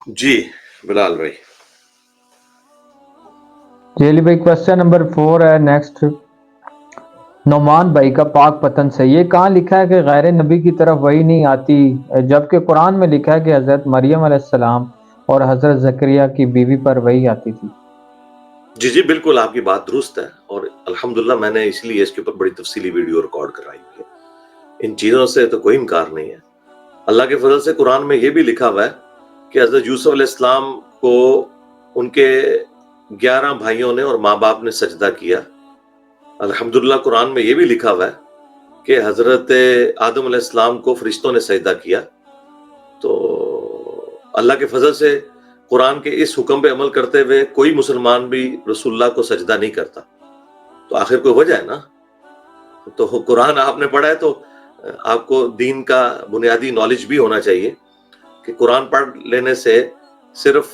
جی بلال بھائی. جی علی بھائی، question number 4 ہے نیکسٹ نعمان بھائی کا پاک پتن سے. یہ کہاں لکھا ہے کہ غیر نبی کی طرف وحی نہیں آتی، جبکہ قرآن میں لکھا ہے کہ حضرت مریم علیہ السلام اور حضرت زکریا کی بیوی پر وحی آتی تھی؟ جی جی بالکل آپ کی بات درست ہے، اور الحمدللہ میں نے اس لیے اس کے اوپر بڑی تفصیلی ویڈیو ریکارڈ کرائی ہے. ان چیزوں سے تو کوئی انکار نہیں ہے. اللہ کے فضل سے قرآن میں یہ بھی لکھا ہوا ہے کہ حضرت یوسف علیہ السلام کو ان کے 11 بھائیوں نے اور ماں باپ نے سجدہ کیا. الحمدللہ قرآن میں یہ بھی لکھا ہوا ہے کہ حضرت آدم علیہ السلام کو فرشتوں نے سجدہ کیا. تو اللہ کے فضل سے قرآن کے اس حکم پہ عمل کرتے ہوئے کوئی مسلمان بھی رسول اللہ کو سجدہ نہیں کرتا. تو آخر کوئی وجہ ہے نا. تو قرآن آپ نے پڑھا ہے تو آپ کو دین کا بنیادی نالج بھی ہونا چاہیے کہ قرآن پڑھ لینے سے صرف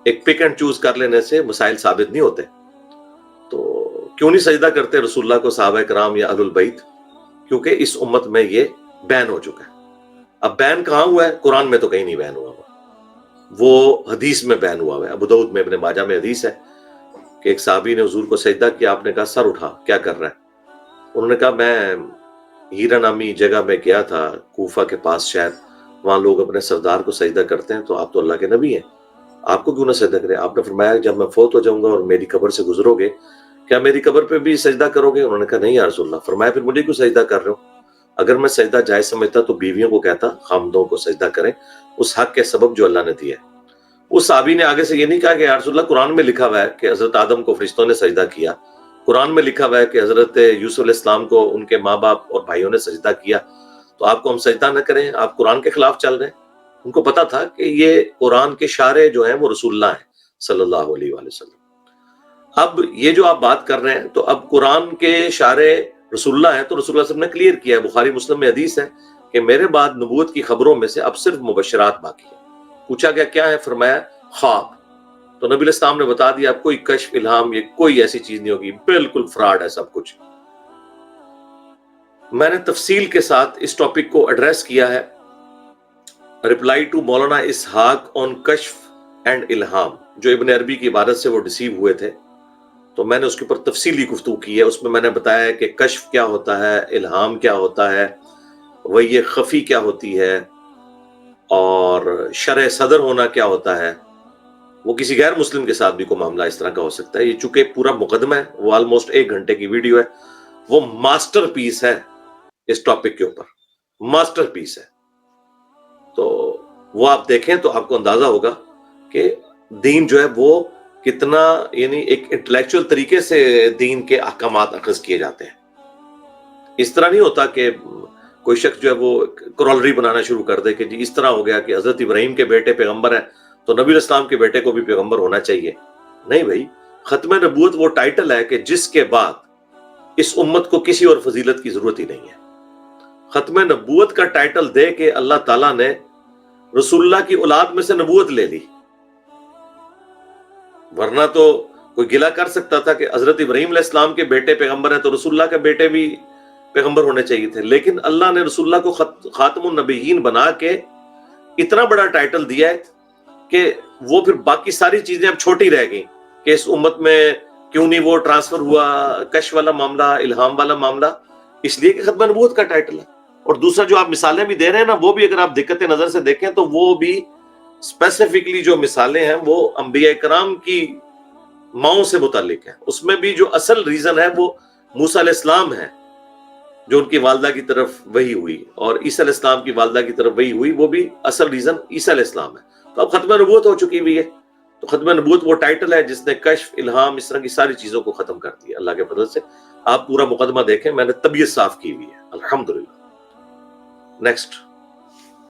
ایک پک اینڈ چوز کر لینے سے مسائل ثابت نہیں ہوتے. تو کیوں نہیں سجدہ کرتے رسول اللہ کو صحابہ کرام یا اہل البیت؟ کیونکہ اس امت میں یہ بین ہو چکا ہے. اب بین کہاں ہوا ہے؟ قرآن میں تو کہیں نہیں بین ہوا. وہ حدیث میں بین ہوا ہے. ابو داؤد میں ابن ماجہ میں حدیث ہے کہ ایک صحابی نے حضور کو سجدہ کیا. آپ نے کہا سر اٹھا، کیا کر رہا ہے؟ انہوں نے کہا میں ہیرا نامی جگہ میں گیا تھا کوفہ کے پاس شہر، وہاں لوگ اپنے سردار کو سجدہ کرتے ہیں، تو آپ تو اللہ کے نبی ہیں، آپ کو کیوں نہ سجدہ کریں؟ آپ نے فرمایا جب میں فوت ہو جاؤں گا اور میری قبر سے گزرو گے کیا میری قبر پہ بھی سجدہ کرو گے؟ انہوں نے کہا نہیں یا رسول اللہ. فرمایا پھر مجھے کیوں سجدہ کر رہے ہو؟ اگر میں سجدہ جائز سمجھتا تو بیویوں کو کہتا خامدوں کو سجدہ کریں اس حق کے سبب جو اللہ نے دیا ہے. اس صحابی نے آگے سے یہ نہیں کہا کہ یا رسول اللہ قرآن میں لکھا ہوا ہے کہ حضرت آدم کو فرشتوں نے سجدہ کیا، قرآن میں لکھا ہوا ہے کہ حضرت یوسف علیہ السلام کو ان کے ماں باپ اور بھائیوں نے سجدہ کیا، تو آپ کو ہم سجدہ نہ کریں؟ آپ قرآن کے خلاف چل رہے ہیں. ان کو پتا تھا کہ یہ قرآن کے شارع جو ہیں وہ رسول اللہ ہیں صلی اللہ علیہ وآلہ وسلم. اب یہ جو آپ بات کر رہے ہیں تو اب قرآن کے شارع رسول اللہ ہیں، تو رسول اللہ صلی اللہ علیہ وسلم نے کلیئر کیا ہے، بخاری مسلم میں حدیث ہے کہ میرے بعد نبوت کی خبروں میں سے اب صرف مبشرات باقی ہیں. پوچھا گیا کیا ہے؟ فرمایا خواب. تو نبی علیہ السلام نے بتا دیا اب کوئی کشف الہام یہ کوئی ایسی چیز نہیں ہوگی، بالکل فراڈ ہے سب کچھ. میں نے تفصیل کے ساتھ اس ٹاپک کو ایڈریس کیا ہے. رپلائی ٹو مولانا اسحاق آن کشف اینڈ الہام، جو ابن عربی کی عبارت سے وہ ڈسیو ہوئے تھے، تو میں نے اس کے اوپر تفصیلی گفتگو کی ہے. اس میں نے بتایا کہ کشف کیا ہوتا ہے، الہام کیا ہوتا ہے، وحی خفی کیا ہوتی ہے، اور شرح صدر ہونا کیا ہوتا ہے. وہ کسی غیر مسلم کے ساتھ بھی کوئی معاملہ اس طرح کا ہو سکتا ہے. یہ چونکہ پورا مقدمہ ہے، وہ آلموسٹ 1 گھنٹے کی ویڈیو ہے، وہ ماسٹر پیس ہے اس ٹاپک کے اوپر، ماسٹر پیس ہے. تو وہ آپ دیکھیں تو آپ کو اندازہ ہوگا کہ دین جو ہے وہ کتنا یعنی ایک انٹلیکچوئل طریقے سے دین کے احکامات اخذ کیے جاتے ہیں. اس طرح نہیں ہوتا کہ کوئی شخص جو ہے وہ کرولری بنانا شروع کر دے کہ جی اس طرح ہو گیا کہ حضرت ابراہیم کے بیٹے پیغمبر ہیں تو نبی علیہ السلام کے بیٹے کو بھی پیغمبر ہونا چاہیے. نہیں بھائی، ختم نبوت وہ ٹائٹل ہے کہ جس کے بعد اس امت کو کسی اور فضیلت کی ضرورت ہی نہیں ہے. ختم نبوت کا ٹائٹل دے کے اللہ تعالیٰ نے رسول اللہ کی اولاد میں سے نبوت لے لی، ورنہ تو کوئی گلہ کر سکتا تھا کہ حضرت ابراہیم علیہ السلام کے بیٹے پیغمبر ہیں تو رسول اللہ کے بیٹے بھی پیغمبر ہونے چاہیے تھے. لیکن اللہ نے رسول اللہ کو خاتم النبیین بنا کے اتنا بڑا ٹائٹل دیا ہے کہ وہ پھر باقی ساری چیزیں اب چھوٹی رہ گئیں کہ اس امت میں کیوں نہیں وہ ٹرانسفر ہوا کشف والا معاملہ، الہام والا معاملہ، اس لیے کہ ختم نبوت کا ٹائٹل ہے. اور دوسرا جو آپ مثالیں بھی دے رہے ہیں نا، وہ بھی اگر آپ دقت نظر سے دیکھیں تو وہ بھی اسپیسیفکلی جو مثالیں ہیں وہ انبیاء کرام کی ماؤں سے متعلق ہیں. اس میں بھی جو اصل ریزن ہے وہ موسیٰ علیہ السلام ہے، جو ان کی والدہ کی طرف وحی ہوئی، اور عیسیٰ علیہ السلام کی والدہ کی طرف وحی ہوئی، وہ بھی اصل ریزن عیسیٰ علیہ السلام ہے. تو اب ختم نبوت ہو چکی ہوئی ہے، تو ختم نبوت وہ ٹائٹل ہے جس نے کشف، الہام، اس طرح کی ساری چیزوں کو ختم کر دیا اللہ کے فضل سے. آپ پورا مقدمہ دیکھیں، میں نے طبیعت صاف کی ہوئی ہے الحمدللہ. نیکسٹ.